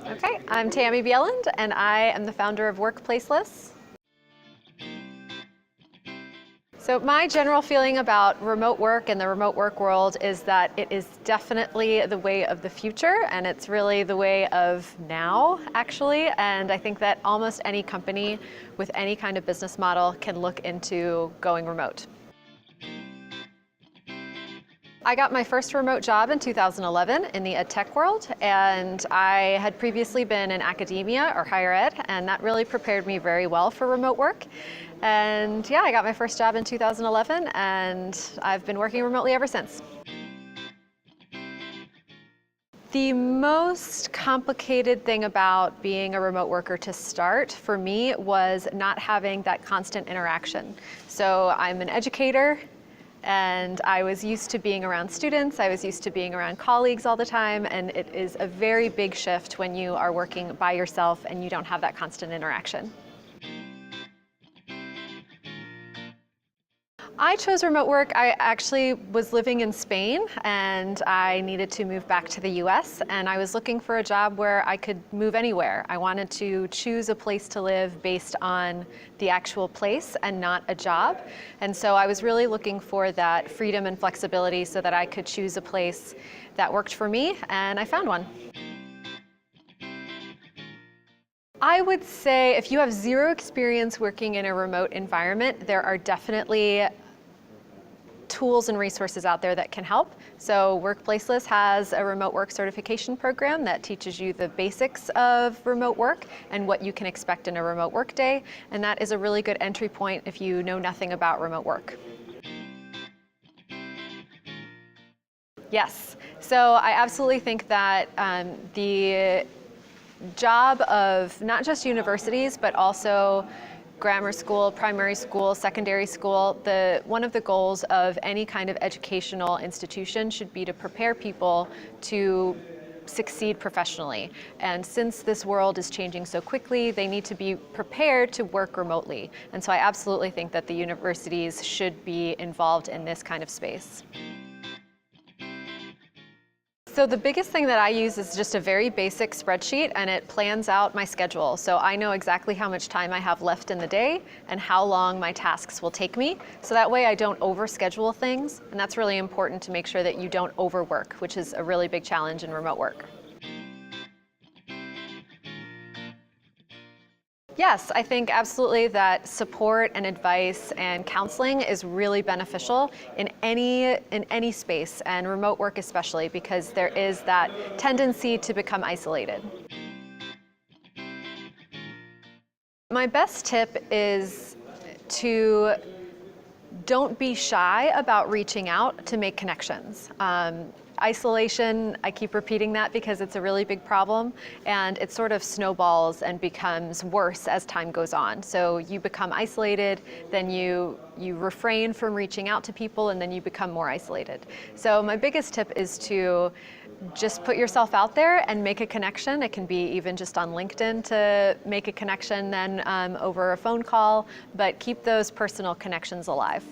Okay, I'm Tammy Bjelland, and I am the founder of Workplaceless. So my general feeling about remote work and the remote work world is that it is definitely the way of the future, and it's really the way of now, actually. And I think that almost any company with any kind of business model can look into going remote. I got my first remote job in 2011 in the ed tech world, and I had previously been in academia or higher ed, and that really prepared me very well for remote work. And yeah, I got my first job in 2011, and I've been working remotely ever since. The most complicated thing about being a remote worker to start for me was not having that constant interaction. So I'm an educator, and I was used to being around students, I was used to being around colleagues all the time, and it is a very big shift when you are working by yourself and you don't have that constant interaction. I chose remote work. I actually was living in Spain and I needed to move back to the US, and I was looking for a job where I could move anywhere. I wanted to choose a place to live based on the actual place and not a job. And so I was really looking for that freedom and flexibility so that I could choose a place that worked for me, and I found one. I would say if you have zero experience working in a remote environment, there are definitely tools and resources out there that can help. So Workplaceless has a remote work certification program that teaches you the basics of remote work and what you can expect in a remote work day. And that is a really good entry point if you know nothing about remote work. Yes, so I absolutely think that the job of not just universities, but also grammar school, primary school, secondary school, one of the goals of any kind of educational institution should be to prepare people to succeed professionally. And since this world is changing so quickly, they need to be prepared to work remotely. And so I absolutely think that the universities should be involved in this kind of space. So the biggest thing that I use is just a very basic spreadsheet, and it plans out my schedule. So I know exactly how much time I have left in the day and how long my tasks will take me. So that way I don't overschedule things, and that's really important to make sure that you don't overwork, which is a really big challenge in remote work. Yes, I think absolutely that support and advice and counseling is really beneficial in any space, and remote work especially, because there is that tendency to become isolated. My best tip is to don't be shy about reaching out to make connections. Isolation, I keep repeating that because it's a really big problem, and it sort of snowballs and becomes worse as time goes on. So you become isolated, then you refrain from reaching out to people, and then you become more isolated. So my biggest tip is to just put yourself out there and make a connection. It can be even just on LinkedIn to make a connection, then over a phone call, but keep those personal connections alive.